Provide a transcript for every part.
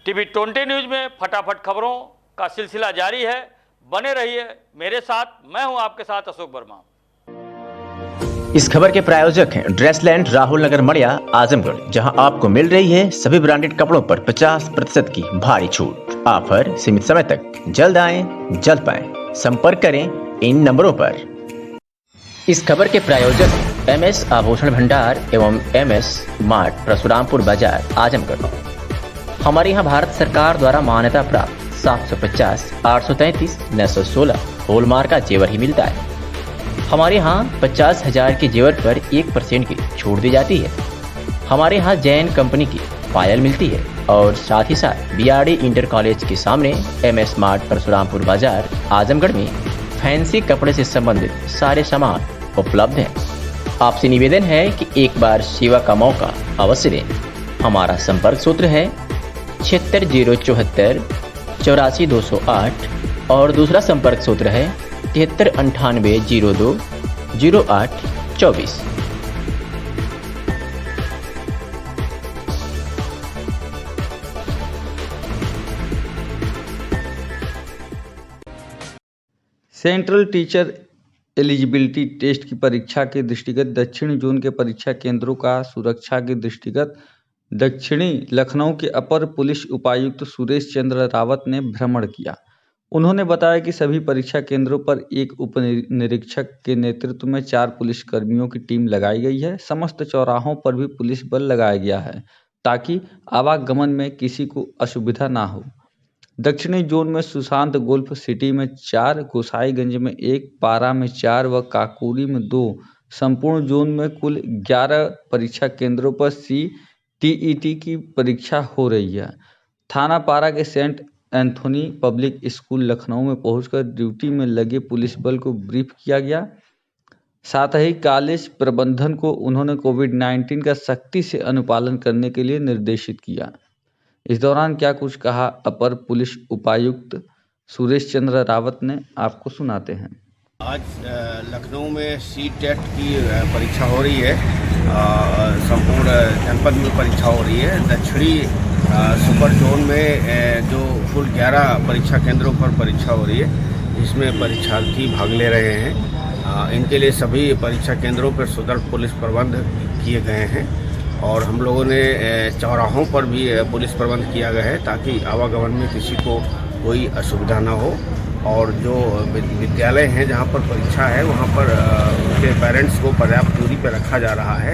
TV 20 news में फटाफट खबरों का सिलसिला जारी है। बने रहिए मेरे साथ। मैं हूं आपके साथ अशोक वर्मा। इस खबर के प्रायोजक हैं ड्रेसलैंड, राहुल नगर, मड़िया, आजमगढ़, जहां आपको मिल रही है सभी ब्रांडेड कपड़ों पर 50% की भारी छूट। ऑफर सीमित समय तक। जल्द आएं, जल्द पाएं। संपर्क करें इन नंबरों पर। इस खबर के प्रायोजक MS आभूषण भंडार एवं MS मार्ट, परशुरामपुर बाजार, आजमगढ़। हमारे यहाँ भारत सरकार द्वारा मान्यता प्राप्त 750, 833, 916 होलमार्क का जेवर ही मिलता है। हमारे यहाँ 50,000 के जेवर पर 1% की छूट दी जाती है। हमारे यहाँ जैन कंपनी की पायल मिलती है और साथ ही साथ BRD इंटर कॉलेज के सामने MS मार्ट, परशुरामपुर बाजार, आजमगढ़ में फैंसी कपड़े से संबंधित सारे सामान उपलब्ध हैं। आपसे निवेदन है कि एक बार सेवा का मौका अवश्य दें। हमारा संपर्क सूत्र है 76074 84 208 और दूसरा संपर्क सूत्र है 7398 02 08 24। सेंट्रल टीचर एलिजिबिलिटी टेस्ट की परीक्षा के दृष्टिगत दक्षिणी जोन के परीक्षा केंद्रों का सुरक्षा के दृष्टिगत दक्षिणी लखनऊ के अपर पुलिस उपायुक्त सुरेश चंद्र रावत ने भ्रमण किया। उन्होंने बताया कि सभी परीक्षा केंद्रों पर एक उप निरीक्षक के नेतृत्व में 4 पुलिसकर्मियों की टीम लगाई गई है। समस्त चौराहों पर भी पुलिस बल लगाया गया है ताकि आवागमन में किसी को असुविधा ना हो। दक्षिणी जोन में सुशांत गोल्फ सिटी में 4, गोसाईगंज में 1, पारा में 4 व काकोरी में 2, संपूर्ण जोन में कुल 11 परीक्षा केंद्रों पर CTET की परीक्षा हो रही है। थाना पारा के saint Anthony public school Lucknow में पहुंचकर ड्यूटी में लगे पुलिस बल को ब्रीफ किया गया। साथ ही कॉलेज प्रबंधन को उन्होंने कोविड-19 का सख्ती से अनुपालन करने के लिए निर्देशित किया। इस दौरान क्या कुछ कहा अपर पुलिस उपायुक्त सुरेश चंद्र रावत ने, आपको सुनाते हैं। आज लखनऊ में CTET की परीक्षा हो रही है। संपूर्ण जनपद में परीक्षा हो रही है। दक्षिणी सुपर जोन में जो कुल 11 परीक्षा केंद्रों पर परीक्षा हो रही है, इसमें परीक्षार्थी भाग ले रहे हैं। इनके लिए सभी परीक्षा केंद्रों पर सुदृढ़ पुलिस प्रबंध किए गए हैं और हम लोगों ने चौराहों पर भी पुलिस प्रबंध किया गया है ताकि आवागमन में किसी को कोई असुविधा ना हो। और जो विद्यालय हैं जहां पर परीक्षा है वहां पर उनके पेरेंट्स को पर्याप्त दूरी पर रखा जा रहा है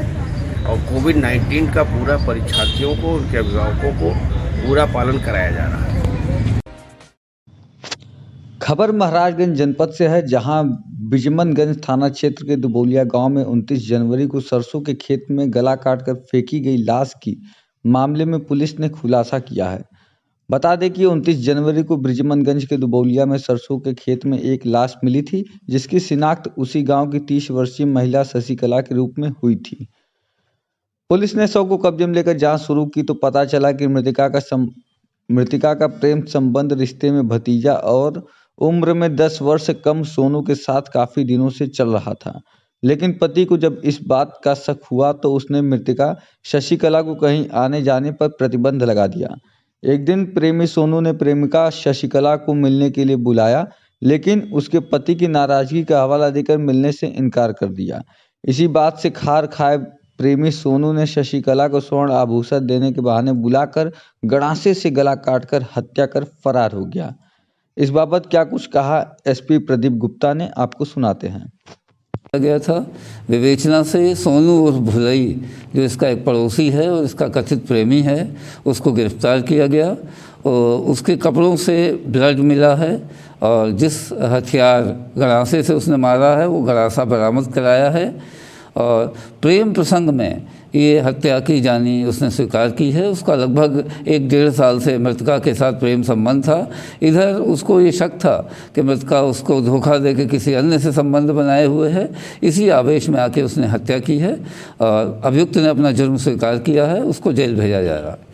और कोविड-19 का पूरा परीक्षार्थियों को, उनके अभिभावकों को पूरा पालन कराया जा रहा है। खबर महाराजगंज जनपद से है, जहां बिजमनगंज थाना क्षेत्र के दुबौलिया गांव में 29 जनवरी को सरसों के खेत में गला काटकर फेंकी गई लाश की मामले में पुलिस ने खुलासा किया है। बता दें कि 29 जनवरी को बिजमनगंज के दुबौलिया में सरसों के खेत में एक लाश मिली थी, जिसकी शिनाख्त उसी गांव की 30 वर्षीय महिला शशिकला के रूप में हुई थी। पुलिस ने शव को कब्जे में लेकर जांच शुरू की तो पता चला कि मृतका का प्रेम संबंध रिश्ते में भतीजा और उम्र में 10 वर्ष से कम सोनू के साथ काफी दिनों से चल रहा था। लेकिन पति को जब इस बात का शक हुआ तो उसने मृतका शशिकला को कहीं आने जाने पर प्रतिबंध लगा दिया। एक दिन प्रेमी सोनू ने प्रेमिका शशिकला को मिलने के लिए बुलाया, लेकिन उसके पति की नाराजगी का हवाला देकर मिलने से इनकार कर दिया। इसी बात से खार खाए प्रेमी सोनू ने शशिकला को स्वर्ण आभूषण देने के बहाने बुलाकर गड़ासे से गला काटकर हत्या कर फरार हो गया। इस बाबत क्या कुछ कहा SP प्रदीप गुप्ता ने, आपको सुनाते हैं। गया था विवेचना से सोनू और भुलई, जो इसका एक पड़ोसी है और इसका कथित प्रेमी है, उसको गिरफ्तार किया गया और उसके कपड़ों से ब्लड मिला है और जिस हथियार गड़ासे से उसने मारा है वो गड़ासा बरामद कराया है और प्रेम प्रसंग में ये हत्या की जानी उसने स्वीकार की है। उसका लगभग 1-1.5 साल से मृतका के साथ प्रेम संबंध था। इधर उसको ये शक था कि मृतका उसको धोखा देकर किसी अन्य से संबंध बनाए हुए है। इसी आवेश में आके उसने हत्या की है और अभियुक्त ने अपना जुर्म स्वीकार किया है। उसको जेल भेजा जा रहा है।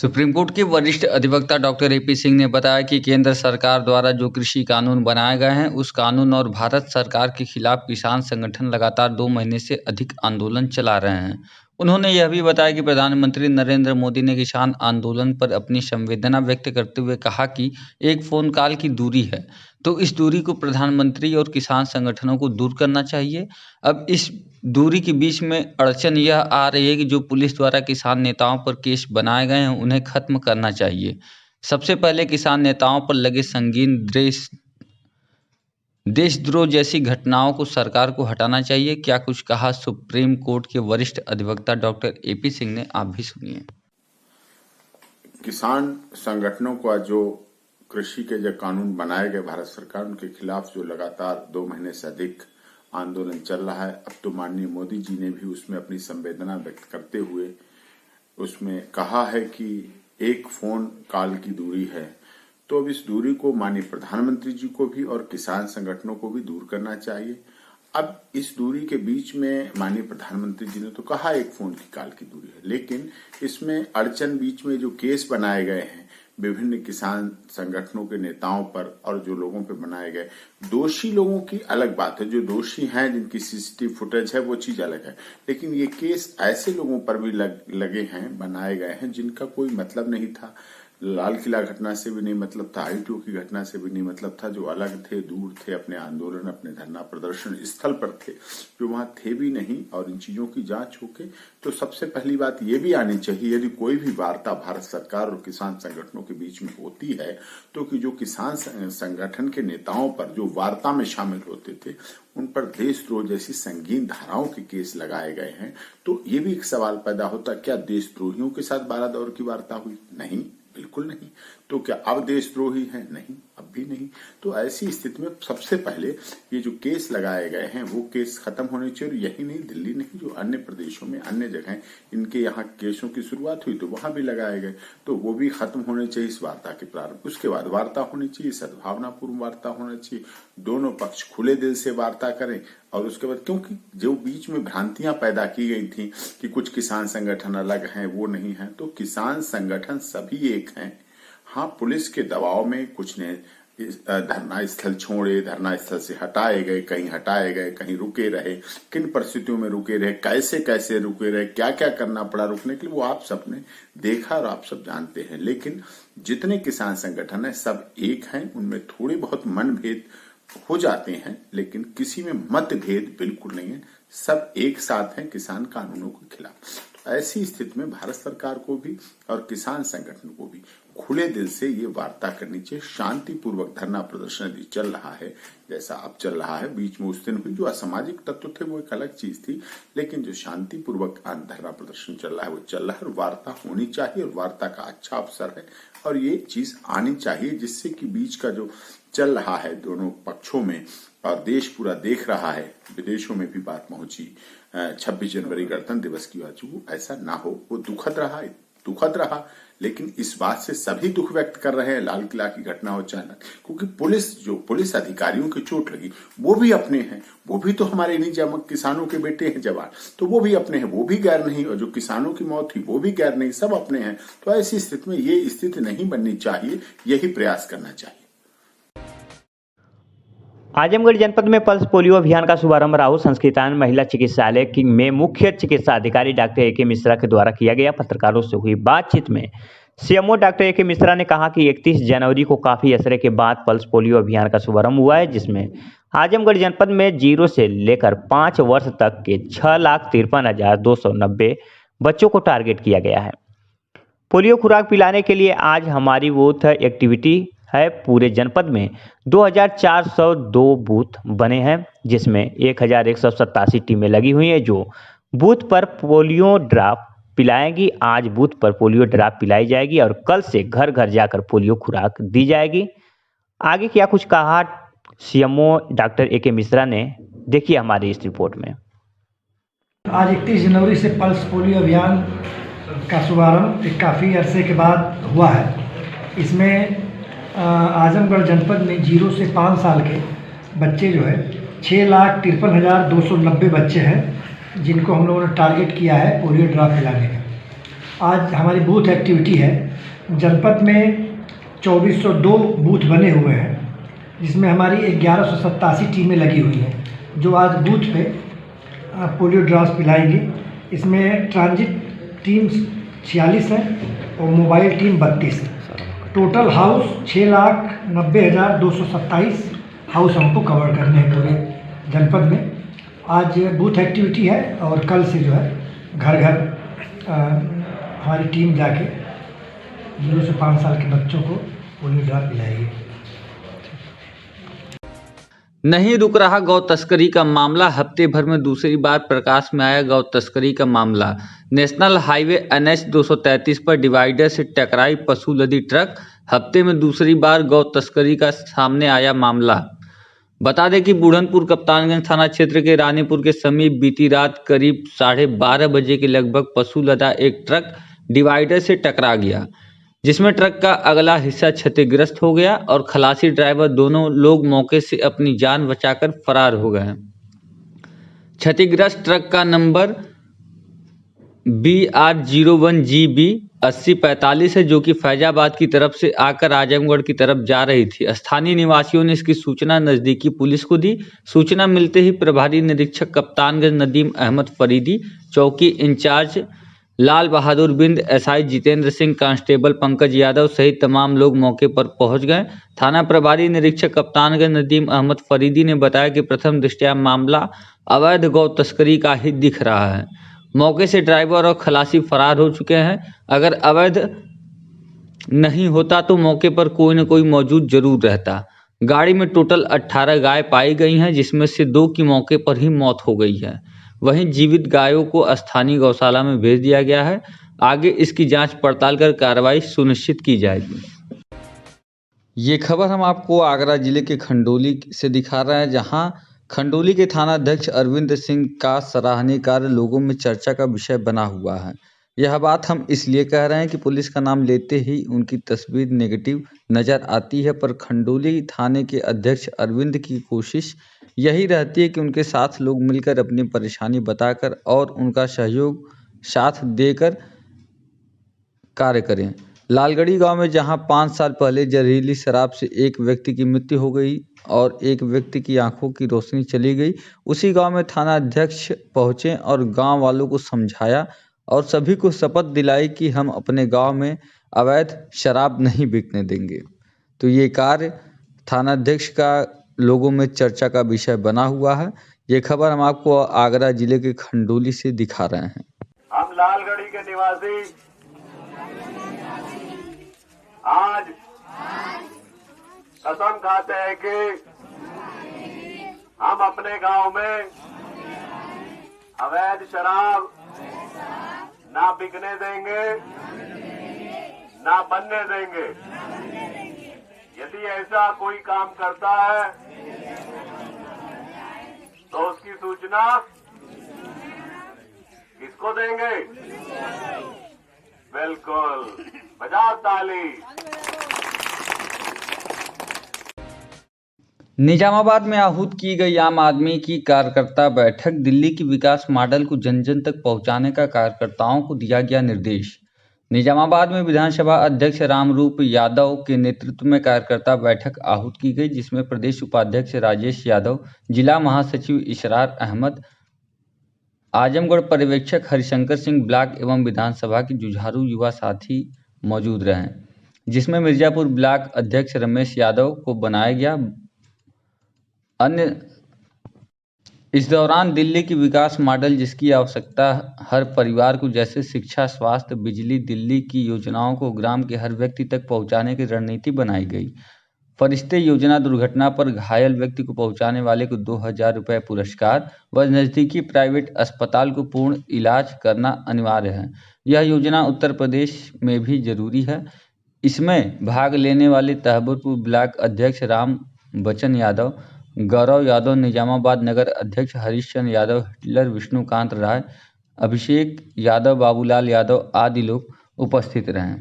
सुप्रीम कोर्ट के वरिष्ठ अधिवक्ता डॉक्टर एपी सिंह ने बताया कि केंद्र सरकार द्वारा जो कृषि कानून बनाए गए हैं उस कानून और भारत सरकार के खिलाफ किसान संगठन लगातार 2 महीने से अधिक आंदोलन चला रहे हैं। उन्होंने यह भी बताया कि प्रधानमंत्री नरेंद्र मोदी ने किसान आंदोलन पर अपनी संवेदना व्यक्त करते हुए कहा कि एक फ़ोन कॉल की दूरी है, तो इस दूरी को प्रधानमंत्री और किसान संगठनों को दूर करना चाहिए। अब इस दूरी के बीच में अड़चन यह आ रही है कि जो पुलिस द्वारा किसान नेताओं पर केस बनाए गए हैं उन्हें खत्म करना चाहिए। सबसे पहले किसान नेताओं पर लगे संगीन देशद्रोह जैसी घटनाओं को सरकार को हटाना चाहिए। क्या कुछ कहा सुप्रीम कोर्ट के वरिष्ठ अधिवक्ता डॉक्टर एपी सिंह ने, आप भी सुनिए। किसान संगठनों का जो कृषि के जो कानून बनाए गए भारत सरकार, उनके खिलाफ जो लगातार 2 महीने से अधिक आंदोलन चल रहा है, अब तो माननीय मोदी जी ने भी उसमें अपनी संवेदना व्यक्त करते हुए उसमें कहा है कि एक फोन कॉल की दूरी है। तो अब इस दूरी को माननीय प्रधानमंत्री जी को भी और किसान संगठनों को भी दूर करना चाहिए। अब इस दूरी के बीच में माननीय प्रधानमंत्री जी ने तो कहा एक फोन की कॉल की दूरी है, लेकिन इसमें अड़चन बीच में जो केस बनाए गए हैं विभिन्न किसान संगठनों के नेताओं पर और जो लोगों पे बनाए गए, दोषी लोगों की अलग बात है, जो दोषी हैं जिनकी सीसीटीवी फुटेज है वो चीज अलग है, लेकिन ये केस ऐसे लोगों पर भी लगे हैं, बनाए गए हैं जिनका कोई मतलब नहीं था। लाल किला घटना से भी नहीं मतलब था, ITO की घटना से भी नहीं मतलब था, जो अलग थे, दूर थे, अपने आंदोलन अपने धरना प्रदर्शन स्थल पर थे, जो वहां थे भी नहीं। और इन चीजों की जांच होके तो सबसे पहली बात ये भी आनी चाहिए, यदि कोई भी वार्ता भारत सरकार और किसान संगठनों के बीच में होती है तो कि जो किसान संगठन के नेताओं पर जो वार्ता में शामिल होते थे उन पर देशद्रोह जैसी संगीन धाराओं के केस लगाए गए हैं। तो ये भी एक सवाल पैदा होता, क्या देशद्रोहियों के साथ 12 दौर की वार्ता हुई? नहीं, बिल्कुल नहीं। तो क्या अब देशद्रोही है? नहीं, अब भी नहीं। तो ऐसी स्थिति में सबसे पहले ये जो केस लगाए गए हैं वो केस खत्म होने चाहिए। और यही नहीं, दिल्ली नहीं, जो अन्य प्रदेशों में अन्य जगह इनके यहाँ केसों की शुरुआत हुई तो वहां भी लगाए गए, तो वो भी खत्म होने चाहिए इस वार्ता के प्रारंभ। उसके बाद वार्ता होनी चाहिए, सद्भावनापूर्ण वार्ता होना चाहिए, दोनों पक्ष खुले दिल से वार्ता करें। और उसके बाद, क्योंकि जो बीच में भ्रांतियां पैदा की गई थी कि कुछ किसान संगठन अलग हैं, वो नहीं है, तो किसान संगठन सभी एक हैं। हाँ, पुलिस के दबाव में कुछ ने धरना स्थल छोड़े, धरना स्थल से हटाए गए, कहीं हटाए गए, कहीं रुके रहे, किन परिस्थितियों में रुके रहे, कैसे कैसे रुके रहे, क्या क्या करना पड़ा रुकने के लिए, वो आप सबने देखा और आप सब जानते हैं। लेकिन जितने किसान संगठन है सब एक हैं, उनमें थोड़ी बहुत मनभेद हो जाते हैं लेकिन किसी में मतभेद बिल्कुल नहीं है, सब एक साथ हैं किसान कानूनों के खिलाफ। तो ऐसी स्थिति में भारत सरकार को भी और किसान संगठन को भी खुले दिल से ये वार्ता करनी चाहिए। शांतिपूर्वक धरना प्रदर्शन यदि चल रहा है जैसा अब चल रहा है, बीच में उस दिन हुई जो असामाजिक तत्व थे वो एक अलग चीज थी, लेकिन जो शांतिपूर्वक धरना प्रदर्शन चल रहा है वो चल रहा है और वार्ता होनी चाहिए और वार्ता का अच्छा अवसर है और ये चीज आनी चाहिए, जिससे कि बीच का जो चल रहा है दोनों पक्षों में और देश पूरा देख रहा है, विदेशों में भी बात पहुंची 26 जनवरी गणतंत्र दिवस की बात, वो ऐसा ना हो। वो दुखद रहा, लेकिन इस बात से सभी दुख व्यक्त कर रहे हैं, लाल किला की घटना हो चाहे, क्योंकि पुलिस अधिकारियों की चोट लगी वो भी अपने हैं, वो भी तो हमारे इन्हीं किसानों के बेटे हैं जवान, तो वो भी अपने हैं, वो भी गैर नहीं, और जो किसानों की मौत हुई वो भी गैर नहीं, सब अपने हैं। तो ऐसी स्थिति में ये स्थिति नहीं बननी चाहिए, यही प्रयास करना चाहिए। आजमगढ़ जनपद में पल्स पोलियो अभियान का शुभारंभ राहुल संस्कृतान महिला चिकित्सालय की में मुख्य चिकित्सा अधिकारी डॉक्टर ए.के. मिश्रा के द्वारा किया गया। पत्रकारों से हुई बातचीत में सीएमओ डॉक्टर ए.के. मिश्रा ने कहा कि 31 जनवरी को काफ़ी असरे के बाद पल्स पोलियो अभियान का शुभारंभ हुआ है, जिसमें आजमगढ़ जनपद में 0 से लेकर 5 वर्ष तक के 6,53,290 बच्चों को टारगेट किया गया है। पोलियो खुराक पिलाने के लिए आज हमारी बूथ एक्टिविटी है। पूरे जनपद में 2,402 बूथ बने हैं, जिसमें 1,187 टीमें लगी हुई हैं जो बूथ पर पोलियो ड्रॉप पिलाएंगी। आज बूथ पर पोलियो ड्रॉप पिलाई जाएगी और कल से घर घर जाकर पोलियो खुराक दी जाएगी। आगे क्या कुछ कहा सीएमओ डॉक्टर ए.के. मिश्रा ने, देखिए हमारी इस रिपोर्ट में। आज 31 जनवरी से पल्स पोलियो अभियान का शुभारंभ काफ़ी अरसे के बाद हुआ है। इसमें आजमगढ़ जनपद में 0 से 5 साल के बच्चे जो है 6,53,290 बच्चे हैं जिनको हम लोगों ने टारगेट किया है पोलियो ड्रॉप पिलाने का। आज हमारी बूथ एक्टिविटी है जनपद में 2402 बूथ बने हुए हैं, जिसमें हमारी 1187 टीमें लगी हुई हैं, जो आज बूथ पे पोलियो ड्रॉप्स पिलाएंगी। इसमें ट्रांजिट टीम 46 है और मोबाइल टीम 32 है। टोटल हाउस 6,90,227 हाउस हमको कवर करने हैं पूरे जनपद में। आज बूथ एक्टिविटी है और कल से जो है घर घर हमारी टीम जाके 0 से 5 साल के बच्चों को पोलियो ड्रॉप पिलाएगी। नहीं रुक रहा गौ तस्करी का मामला। हफ्ते भर में दूसरी बार प्रकाश में आया गौ तस्करी का मामला। नेशनल हाईवे NH 233 पर डिवाइडर से टकराई पशु लदी ट्रक। हफ्ते में दूसरी बार गौ तस्करी का सामने आया मामला। बता दें कि बुढ़नपुर कप्तानगंज थाना क्षेत्र के रानीपुर के समीप बीती रात करीब 12:30 बजे के लगभग पशु लदा एक ट्रक डिवाइडर से टकरा गया, जिसमें ट्रक का अगला हिस्सा क्षतिग्रस्त हो गया और खलासी ड्राइवर दोनों लोग मौके से अपनी जान बचाकर फरार हो गए। क्षतिग्रस्त ट्रक का नंबर BR01GB 8045 है, जो कि फैजाबाद की तरफ से आकर आजमगढ़ की तरफ जा रही थी। स्थानीय निवासियों ने इसकी सूचना नजदीकी पुलिस को दी। सूचना मिलते ही प्रभारी निरीक्षक कप्तानगंज नदीम अहमद फरीदी, चौकी इंचार्ज लाल बहादुर बिंद, SI जितेंद्र सिंह, कांस्टेबल पंकज यादव सहित तमाम लोग मौके पर पहुंच गए। थाना प्रभारी निरीक्षक कप्तानगंज नदीम अहमद फरीदी ने बताया कि प्रथम दृष्टया मामला अवैध गौ तस्करी का ही दिख रहा है। मौके से ड्राइवर और खलासी फरार हो चुके हैं। अगर अवैध नहीं होता तो मौके पर कोई न कोई मौजूद जरूर रहता। गाड़ी में टोटल 18 गाय पाई गई हैं, जिसमें से 2 की मौके पर ही मौत हो गई है। वहीं जीवित गायों को स्थानीय गौशाला में भेज दिया गया है। आगे इसकी जांच पड़ताल कर कार्रवाई सुनिश्चित की जाएगी। ये खबर हम आपको आगरा जिले के खंडोली से दिखा रहे हैं, जहां खंडोली के थाना अध्यक्ष अरविंद सिंह का सराहनीय कार्य लोगों में चर्चा का विषय बना हुआ है। यह बात हम इसलिए कह रहे हैं कि पुलिस का नाम लेते ही उनकी तस्वीर नेगेटिव नज़र आती है, पर खंडोली थाने के अध्यक्ष अरविंद की कोशिश यही रहती है कि उनके साथ लोग मिलकर अपनी परेशानी बताकर और उनका सहयोग साथ देकर कार्य करें। लालगढ़ी गांव में जहां 5 साल पहले जहरीली शराब से एक व्यक्ति की मृत्यु हो गई और एक व्यक्ति की आंखों की रोशनी चली गई, उसी गांव में थाना अध्यक्ष पहुंचे और गांव वालों को समझाया और सभी को शपथ दिलाई कि हम अपने गांव में अवैध शराब नहीं बिकने देंगे। तो ये कार्य थाना अध्यक्ष का लोगों में चर्चा का विषय बना हुआ है। ये खबर हम आपको आगरा जिले के खंडोली से दिखा रहे हैं। हम लालगढ़ी के निवासी आज कसम खाते हैं कि हम अपने गांव में अवैध शराब ना बिकने देंगे, ना बनने देंगे। यदि ऐसा कोई काम करता है तो उसकी सूचना किसको देंगे? बिल्कुल, बजाओ ताली। निजामाबाद में आहूत की गई आम आदमी की कार्यकर्ता बैठक। दिल्ली की विकास मॉडल को जन जन तक पहुंचाने का कार्यकर्ताओं को दिया गया निर्देश। निजामाबाद में विधानसभा अध्यक्ष रामरूप यादव के नेतृत्व में कार्यकर्ता बैठक आहूत की गई, जिसमें प्रदेश उपाध्यक्ष राजेश यादव, जिला महासचिव इसरार अहमद, आजमगढ़ पर्यवेक्षक हरिशंकर सिंह, ब्लॉक एवं विधानसभा के जुझारू युवा साथी मौजूद रहे, जिसमें मिर्जापुर ब्लॉक अध्यक्ष रमेश यादव को बनाया गया। अन्य इस दौरान दिल्ली की विकास मॉडल, जिसकी आवश्यकता हर परिवार को जैसे शिक्षा, स्वास्थ्य, बिजली, दिल्ली की योजनाओं को ग्राम के हर व्यक्ति तक पहुंचाने की रणनीति बनाई गई। फरिश्ते योजना दुर्घटना पर घायल व्यक्ति को पहुंचाने वाले को 2000 रुपये पुरस्कार व नज़दीकी प्राइवेट अस्पताल को पूर्ण इलाज करना अनिवार्य है। यह योजना उत्तर प्रदेश में भी जरूरी है। इसमें भाग लेने वाले तहबुरपुर ब्लॉक अध्यक्ष राम बचन यादव, गौरव यादव, निजामाबाद नगर अध्यक्ष हरीशचंद्र यादव, हिटलर विष्णुकांत राय, अभिषेक यादव, बाबूलाल यादव आदि लोग उपस्थित रहे।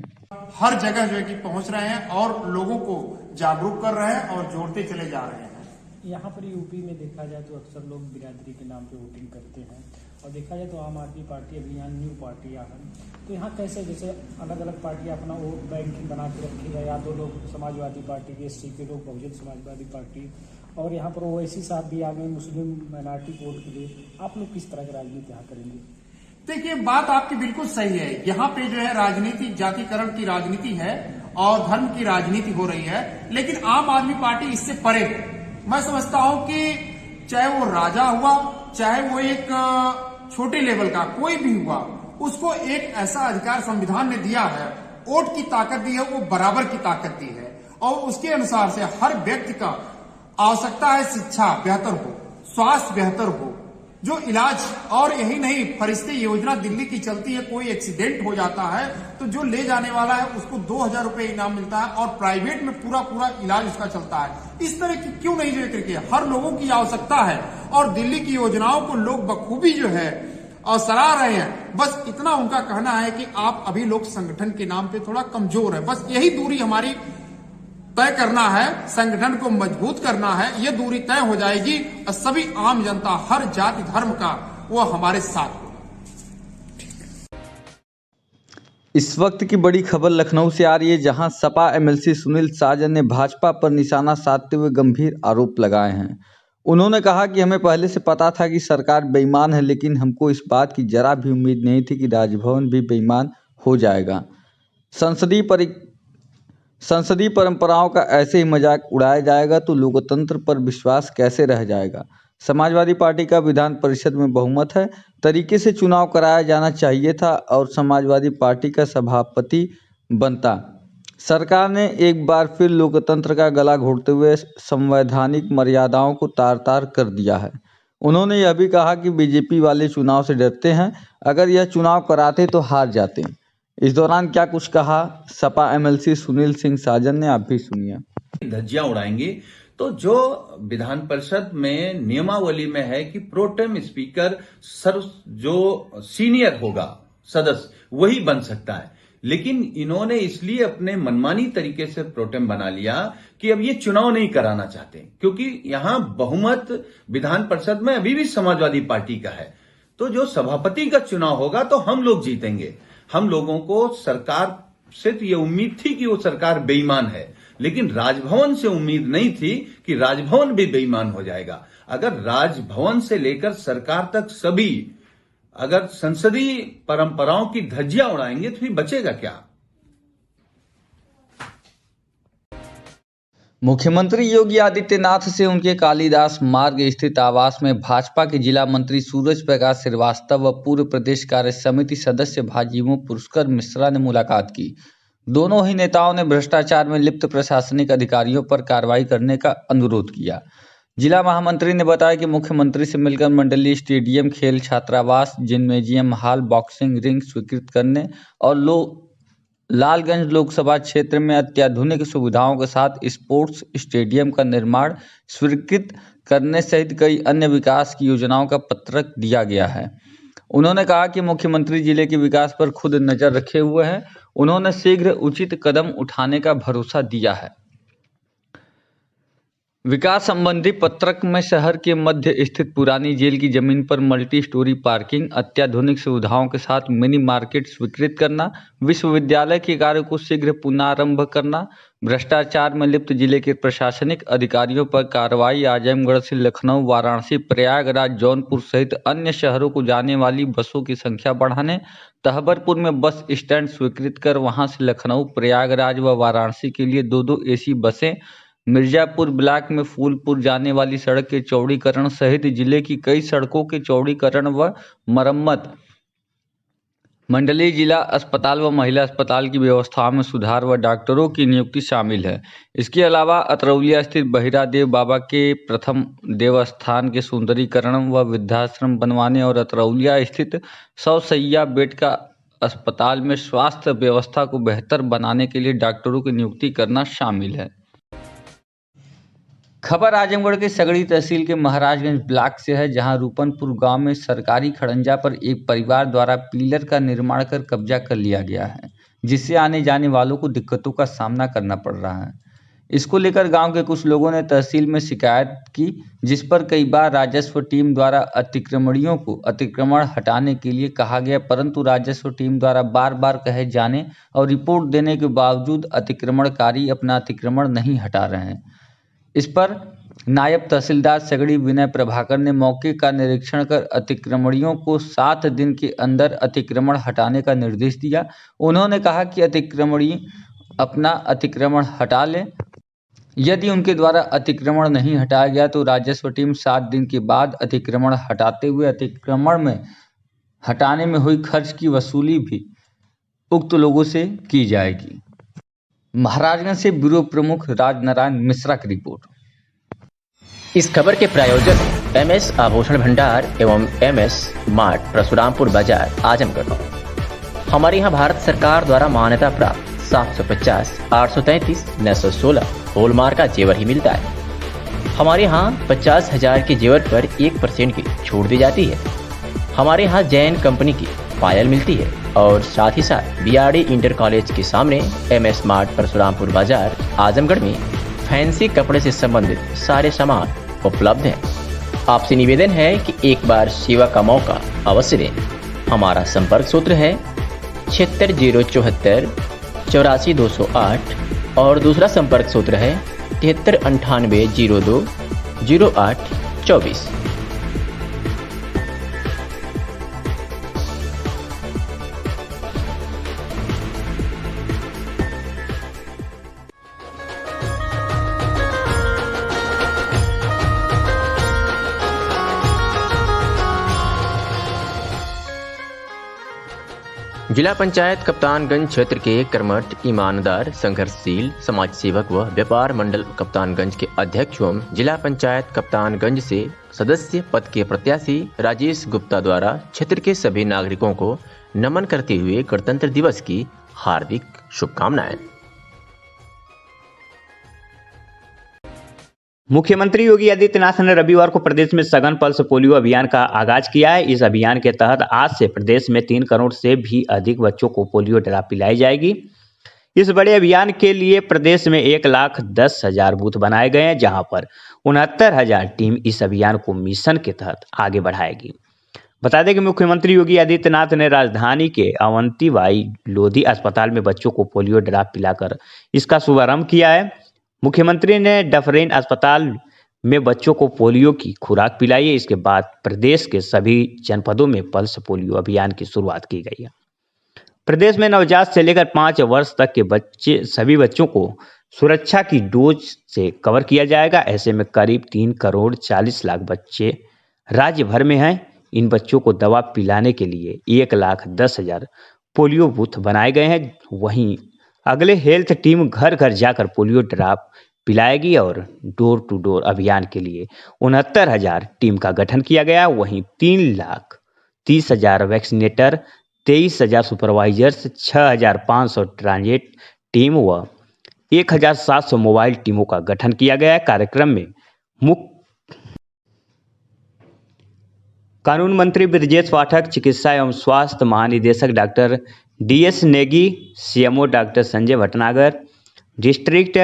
हर जगह जो है कि पहुंच रहे हैं और लोगों को जागरूक कर रहे हैं और जोड़ते चले जा रहे हैं। यहाँ पर यूपी में देखा जाए तो अक्सर लोग बिरादरी के नाम पे वोटिंग करते हैं और देखा जाए तो आम आदमी पार्टी अभी यहाँ न्यू पार्टी है, तो यहाँ कैसे जैसे अलग अलग पार्टियाँ अपना वोट बैंक बना के रखी है, या तो लोग समाजवादी पार्टी के, एसटी के लोग बहुजन समाजवादी पार्टी, और यहाँ पर ओवैसी साहब भी आ गए मुस्लिम माइनॉरिटी वोट के लिए। आप लोग किस तरह की राजनीति यहाँ करेंगे? देखिए, बात आपकी बिल्कुल सही है। यहाँ पे जो है राजनीति जातिकरण की राजनीति है और धर्म की राजनीति हो रही है, लेकिन आम आदमी पार्टी इससे परे। मैं समझता हूं कि चाहे वो राजा हुआ, चाहे वो एक छोटे लेवल का कोई भी हुआ, उसको एक ऐसा अधिकार संविधान ने दिया है, वोट की ताकत दी है, वो बराबर की ताकत दी है, और उसके अनुसार से हर व्यक्ति का आवश्यकता है शिक्षा बेहतर हो, स्वास्थ्य बेहतर हो, जो इलाज, और यही नहीं, फरिश्ते योजना दिल्ली की चलती है, कोई एक्सीडेंट हो जाता है तो जो ले जाने वाला है उसको 2000 रुपए इनाम मिलता है, और प्राइवेट में पूरा इलाज उसका चलता है। इस तरह की क्यों नहीं जिक्र किया? हर लोगों की आवश्यकता है, और दिल्ली की योजनाओं को लोग बखूबी जो है और सराह रहे हैं। बस इतना उनका कहना है कि आप अभी लोग संगठन के नाम पे थोड़ा कमजोर है, बस यही दूरी हमारी तय करना है, संगठन को मजबूत करना है, ये दूरी तय हो जाएगी और सभी आम जनता, हर जाति धर्म का, वो हमारे साथ होगा। इस वक्त की बड़ी खबर लखनऊ से आ रही है, जहां सपा एमएलसी सुनील साजन ने भाजपा पर निशाना साधते हुए गंभीर आरोप लगाए हैं। उन्होंने कहा कि हमें पहले से पता था कि सरकार बेईमान है, लेकिन हमको इस बात की जरा भी उम्मीद नहीं थी कि राजभवन भी बेईमान हो जाएगा। संसदीय परंपराओं का ऐसे ही मजाक उड़ाया जाएगा तो लोकतंत्र पर विश्वास कैसे रह जाएगा। समाजवादी पार्टी का विधान परिषद में बहुमत है, तरीके से चुनाव कराया जाना चाहिए था और समाजवादी पार्टी का सभापति बनता। सरकार ने एक बार फिर लोकतंत्र का गला घोटते हुए संवैधानिक मर्यादाओं को तार-तार कर दिया है। उन्होंने यह भी कहा कि बीजेपी वाले चुनाव से डरते हैं, अगर यह चुनाव कराते तो हार जाते। इस दौरान क्या कुछ कहा सपा एमएलसी सुनील सिंह साजन ने, आप भी सुनिए। धज्जियां उड़ाएंगे तो जो विधान परिषद में नियमावली में है कि प्रोटेम स्पीकर जो सीनियर होगा सदस्य वही बन सकता है, लेकिन इन्होंने इसलिए अपने मनमानी तरीके से प्रोटेम बना लिया कि अब ये चुनाव नहीं कराना चाहते, क्योंकि यहां बहुमत विधान परिषद में अभी भी समाजवादी पार्टी का है। तो जो सभापति का चुनाव होगा तो हम लोग जीतेंगे। हम लोगों को सरकार से तो ये उम्मीद थी कि वो सरकार बेईमान है, लेकिन राजभवन से उम्मीद नहीं थी कि राजभवन भी बेईमान हो जाएगा। अगर राजभवन से लेकर सरकार तक सभी अगर संसदीय परंपराओं की धज्जियां उड़ाएंगे तो फिर बचेगा क्या? मुख्यमंत्री योगी आदित्यनाथ से उनके कालिदास मार्ग स्थित आवास में भाजपा के जिला मंत्री सूरज प्रकाश श्रीवास्तव व पूर्व प्रदेश कार्य समिति सदस्य भाजीमो पुष्कर मिश्रा ने मुलाकात की। दोनों ही नेताओं ने भ्रष्टाचार में लिप्त प्रशासनिक अधिकारियों पर कार्रवाई करने का अनुरोध किया। जिला महामंत्री ने बताया कि मुख्यमंत्री से मिलकर मंडलीय स्टेडियम, खेल छात्रावास, जिम्नेजियम हॉल, बॉक्सिंग रिंग स्वीकृत करने और लालगंज लोकसभा क्षेत्र में अत्याधुनिक सुविधाओं के साथ स्पोर्ट्स स्टेडियम का निर्माण स्वीकृत करने सहित कई अन्य विकास की योजनाओं का पत्रक दिया गया है। उन्होंने कहा कि मुख्यमंत्री जिले के विकास पर खुद नजर रखे हुए हैं। उन्होंने शीघ्र उचित कदम उठाने का भरोसा दिया है। विकास संबंधी पत्रक में शहर के मध्य स्थित पुरानी जेल की जमीन पर मल्टी स्टोरी पार्किंग, अत्याधुनिक सुविधाओं के साथ मिनी मार्केट स्वीकृत करना, विश्वविद्यालय के कार्य को शीघ्र पुनरारंभ करना, भ्रष्टाचार में लिप्त जिले के प्रशासनिक अधिकारियों पर कार्रवाई, आजमगढ़ से लखनऊ, वाराणसी, प्रयागराज, जौनपुर सहित अन्य शहरों को जाने वाली बसों की संख्या बढ़ाने, तहबरपुर में बस स्टैंड स्वीकृत कर वहां से लखनऊ, प्रयागराज व वाराणसी के लिए 2-2 AC बसें, मिर्जापुर ब्लॉक में फूलपुर जाने वाली सड़क के चौड़ीकरण सहित जिले की कई सड़कों के चौड़ीकरण व मरम्मत, मंडलीय जिला अस्पताल व महिला अस्पताल की व्यवस्थाओं में सुधार व डॉक्टरों की नियुक्ति शामिल है। इसके अलावा अतरौलिया स्थित बहिरा देव बाबा के प्रथम देवस्थान के सुंदरीकरण व वृद्धाश्रम बनवाने और अतरौलिया स्थित 100 शैय्या बेड का अस्पताल में स्वास्थ्य व्यवस्था को बेहतर बनाने के लिए डॉक्टरों की नियुक्ति करना शामिल है। खबर आजमगढ़ के सगड़ी तहसील के महाराजगंज ब्लॉक से है, जहां रूपनपुर गांव में सरकारी खड़ंजा पर एक परिवार द्वारा पिलर का निर्माण कर कब्जा कर लिया गया है, जिससे आने जाने वालों को दिक्कतों का सामना करना पड़ रहा है। इसको लेकर गांव के कुछ लोगों ने तहसील में शिकायत की, जिस पर कई बार राजस्व टीम द्वारा अतिक्रमणियों को अतिक्रमण हटाने के लिए कहा गया, परंतु राजस्व टीम द्वारा बार बार कहे जाने और रिपोर्ट देने के बावजूद अतिक्रमणकारी अपना अतिक्रमण नहीं हटा रहे हैं। इस पर नायब तहसीलदार सगड़ी विनय प्रभाकर ने मौके का निरीक्षण कर अतिक्रमणियों को 7 दिन के अंदर अतिक्रमण हटाने का निर्देश दिया। उन्होंने कहा कि अतिक्रमणी अपना अतिक्रमण हटा लें। यदि उनके द्वारा अतिक्रमण नहीं हटाया गया तो राजस्व टीम 7 दिन के बाद अतिक्रमण हटाते हुए अतिक्रमण में हटाने में हुई खर्च की वसूली भी उक्त लोगों से की जाएगी। महाराजगंज से ब्यूरो प्रमुख राजनारायण मिश्रा की रिपोर्ट। इस खबर के प्रायोजक MS आभूषण भंडार एवं MS मार्ट परशुरामपुर बाजार आजमगढ़। हमारे यहाँ भारत सरकार द्वारा मान्यता प्राप्त 750, 833, 916 हॉलमार्क का जेवर ही मिलता है। हमारे यहाँ 50,000 के जेवर पर 1% की छूट दी जाती है। हमारे यहाँ जैन कंपनी की पायल मिलती है और साथ ही साथ BRD इंटर कॉलेज के सामने MS मार्ट परशुरामपुर बाजार आजमगढ़ में फैंसी कपड़े से संबंधित सारे सामान उपलब्ध हैं। आपसे निवेदन है कि एक बार सेवा का मौका अवश्य दें। हमारा संपर्क सूत्र है 76 074 84 208 और दूसरा संपर्क सूत्र है 73 98 02 08 24। जिला पंचायत कप्तानगंज क्षेत्र के कर्मठ, ईमानदार, संघर्षशील समाज सेवक व व्यापार मंडल कप्तानगंज के अध्यक्ष एवं जिला पंचायत कप्तानगंज से सदस्य पद के प्रत्याशी राजेश गुप्ता द्वारा क्षेत्र के सभी नागरिकों को नमन करते हुए गणतंत्र दिवस की हार्दिक शुभकामनाएं। मुख्यमंत्री योगी आदित्यनाथ ने रविवार को प्रदेश में सघन पल्स पोलियो अभियान का आगाज किया है। इस अभियान के तहत आज से प्रदेश में 3 करोड़ से भी अधिक बच्चों को पोलियो ड्रॉप पिलाई जाएगी। इस बड़े अभियान के लिए प्रदेश में 1,10,000 बूथ बनाए गए हैं, जहां पर 69,000 टीम इस अभियान को मिशन के तहत आगे बढ़ाएगी। बता दें कि मुख्यमंत्री योगी आदित्यनाथ ने राजधानी के अवंतीबाई लोधी अस्पताल में बच्चों को पोलियो ड्रॉप पिलाकर इसका शुभारंभ किया है। मुख्यमंत्री ने डफरेन अस्पताल में बच्चों को पोलियो की खुराक पिलाई है। इसके बाद प्रदेश के सभी जनपदों में पल्स पोलियो अभियान की शुरुआत की गई है। प्रदेश में नवजात से लेकर 5 वर्ष तक के सभी बच्चों को सुरक्षा की डोज से कवर किया जाएगा। ऐसे में करीब 3 करोड़ 40 लाख बच्चे राज्य भर में हैं। इन बच्चों को दवा पिलाने के लिए 1,10,000 पोलियो बूथ बनाए गए हैं। वहीं अगले हेल्थ टीम घर घर जाकर पोलियो ड्रॉप पिलाएगी और डोर टू डोर अभियान के लिए 69,000 टीम का गठन किया गया। वहीं 3,30,000 वैक्सीनेटर, 23,000 सुपरवाइजर्स, 6,500 ट्रांजिट टीम व 1,700 मोबाइल टीमों का गठन किया गया है। कार्यक्रम में मुख्य कानून मंत्री ब्रजेश पाठक, चिकित्सा एवं स्वास्थ्य महानिदेशक doctor DS Negi, CMO doctor Sanjay Bhatnagar, district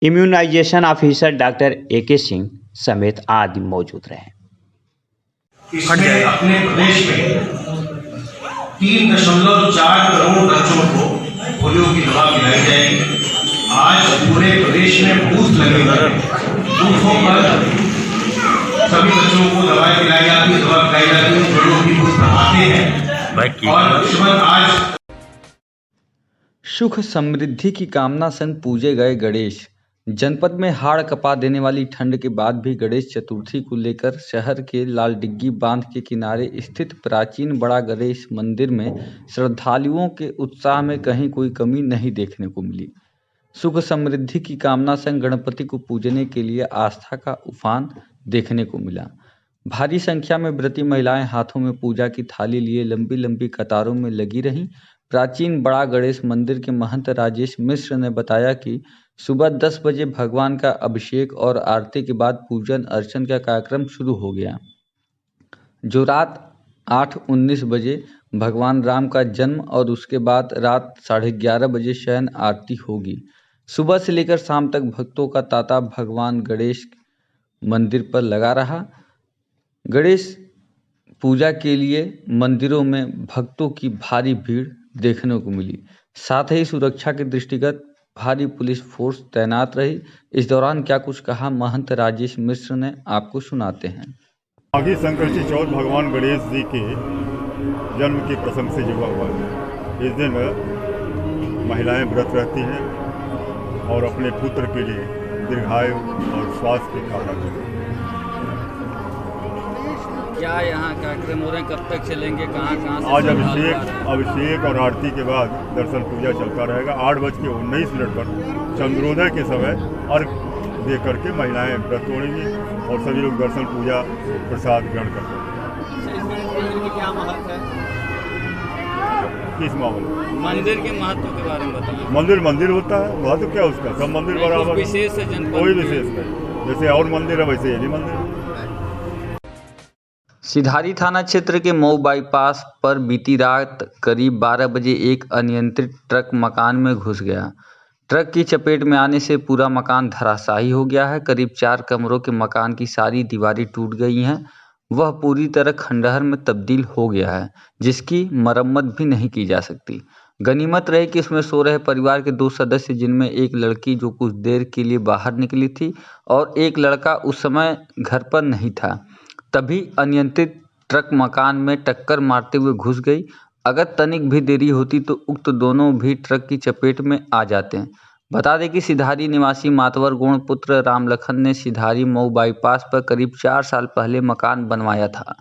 immunization officer doctor AK Singh समेत आदि मौजूद रहे। इसमें अपने प्रदेश में 3.4 करोड़ बच्चों को पोलियो की दवा पिलाई जाएगी। आज पूरे प्रदेश में बूथ लगे हुए हैं। बूथों पर सभी बच्चों को दवाएं पिलाई जाती है, दवा पिलाई जाती है। जो लोग भी बूथ पर आते हैं और आज सुख समृद्धि की कामना संग पूजे गए गणेश। जनपद में हाड़ कपा देने वाली ठंड के बाद भी गणेश चतुर्थी को लेकर शहर के लालडिग्गी बांध के किनारे स्थित प्राचीन बड़ा गणेश मंदिर में श्रद्धालुओं के उत्साह में कहीं कोई कमी नहीं देखने को मिली। सुख समृद्धि की कामना संग गणपति को पूजने के लिए आस्था का उफान देखने को मिला। भारी संख्या में व्रती महिलाएं हाथों में पूजा की थाली लिए लंबी लंबी कतारों में लगी रहीं। प्राचीन बड़ा गणेश मंदिर के महंत राजेश मिश्र ने बताया कि सुबह 10 बजे भगवान का अभिषेक और आरती के बाद पूजन अर्चन का कार्यक्रम शुरू हो गया, जो रात 8:19 बजे भगवान राम का जन्म और उसके बाद रात 11:30 बजे शयन आरती होगी। सुबह से लेकर शाम तक भक्तों का तांता भगवान गणेश मंदिर पर लगा रहा। गणेश पूजा के लिए मंदिरों में भक्तों की भारी भीड़ देखने को मिली। साथ ही सुरक्षा के दृष्टिगत भारी पुलिस फोर्स तैनात रही। इस दौरान क्या कुछ कहा महंत राजेश मिश्र ने, आपको सुनाते हैं। माघी संकष्टी चौथ भगवान गणेश जी के जन्म के प्रसंग से जुड़ा हुआ है। इस दिन महिलाएं व्रत रहती हैं और अपने पुत्र के लिए दीर्घायु और स्वास्थ्य की कामना करती हैं। क्या यहाँ कार्यक्रम हो रहे हैं, कब तक चलेंगे, कहाँ से? आज अभिषेक और आरती के बाद दर्शन पूजा चलता रहेगा। 8:19 पर चंद्रोदय के समय अर्घ दे करके महिलाएं व्रत तोड़ेंगी और सभी लोग दर्शन पूजा प्रसाद ग्रहण करते हैं। इस मंदिर की क्या महत्व है? किस मामले? मंदिर के महत्व के बारे में बताइए। मंदिर होता है, महत्व क्या उसका? सब मंदिर बराबर, विशेष है जनपद, कोई विशेष नहीं। जैसे और मंदिर है वैसे ये भी मंदिर है। सिधारी थाना क्षेत्र के मऊ बाईपास पर बीती रात करीब 12 बजे एक अनियंत्रित ट्रक मकान में घुस गया। ट्रक की चपेट में आने से पूरा मकान धराशायी हो गया है। करीब 4 कमरों के मकान की सारी दीवारें टूट गई हैं। वह पूरी तरह खंडहर में तब्दील हो गया है, जिसकी मरम्मत भी नहीं की जा सकती। गनीमत रहे कि उसमें सो रहे परिवार के 2 सदस्य, जिनमें एक लड़की जो कुछ देर के लिए बाहर निकली थी और एक लड़का उस समय घर पर नहीं था, तभी अनियंत्रित ट्रक मकान में टक्कर मारते हुए घुस गई। अगर तनिक भी देरी होती तो उक्त दोनों भी ट्रक की चपेट में आ जाते हैं। बता दें कि सिधारी निवासी मातवर गौड़ पुत्र रामलखन ने सिधारी मऊ बाईपास पर करीब 4 साल पहले मकान बनवाया था।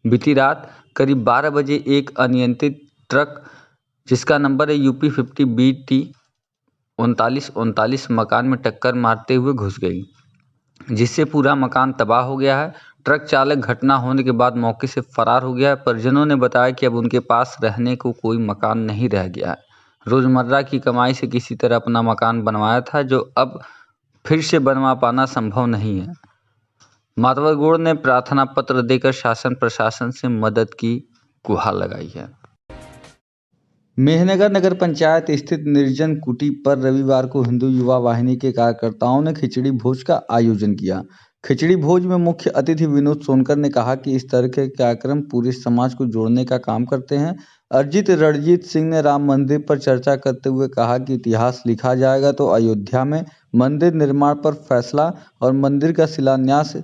बीती रात करीब 12 बजे एक अनियंत्रित ट्रक, जिसका नंबर है UP 50 BT 3939, मकान में टक्कर मारते हुए घुस गई, जिससे पूरा मकान तबाह हो गया है। ट्रक चालक घटना होने के बाद मौके से फरार हो गया है। परिजनों ने बताया कि अब उनके पास रहने को कोई मकान नहीं रह गया है। रोजमर्रा की कमाई से किसी तरह अपना मकान बनवाया था, जो अब फिर से बनवा पाना संभव नहीं है। मातवर गौड़ ने प्रार्थना पत्र देकर शासन प्रशासन से मदद की गुहार लगाई है। मेहनगर नगर पंचायत स्थित निर्जन कुटी पर रविवार को हिंदू युवा वाहिनी के कार्यकर्ताओं ने खिचड़ी भोज का आयोजन किया। खिचड़ी भोज में मुख्य अतिथि विनोद सोनकर ने कहा कि इस तरह के कार्यक्रम पूरे समाज को जोड़ने का काम करते हैं। अरिजीत रणजीत सिंह ने राम मंदिर पर चर्चा करते हुए कहा कि इतिहास लिखा जाएगा तो अयोध्या में मंदिर निर्माण पर फैसला और मंदिर का शिलान्यास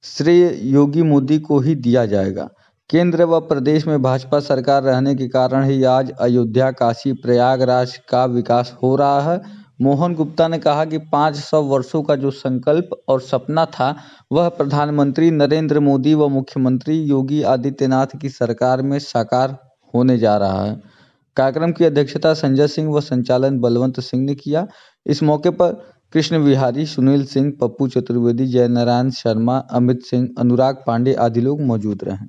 श्रेय योगी मोदी को ही दिया जाएगा। केंद्र व प्रदेश में भाजपा सरकार रहने के कारण ही आज अयोध्या, काशी, प्रयागराज का विकास हो रहा है। मोहन गुप्ता ने कहा कि 500 वर्षों का जो संकल्प और सपना था, वह प्रधानमंत्री नरेंद्र मोदी व मुख्यमंत्री योगी आदित्यनाथ की सरकार में साकार होने जा रहा है। कार्यक्रम की अध्यक्षता संजय सिंह व संचालन बलवंत सिंह ने किया। इस मौके पर कृष्ण विहारी, सुनील सिंह, पप्पू चतुर्वेदी, जयनारायण शर्मा, अमित सिंह, अनुराग पांडे आदि लोग मौजूद रहे।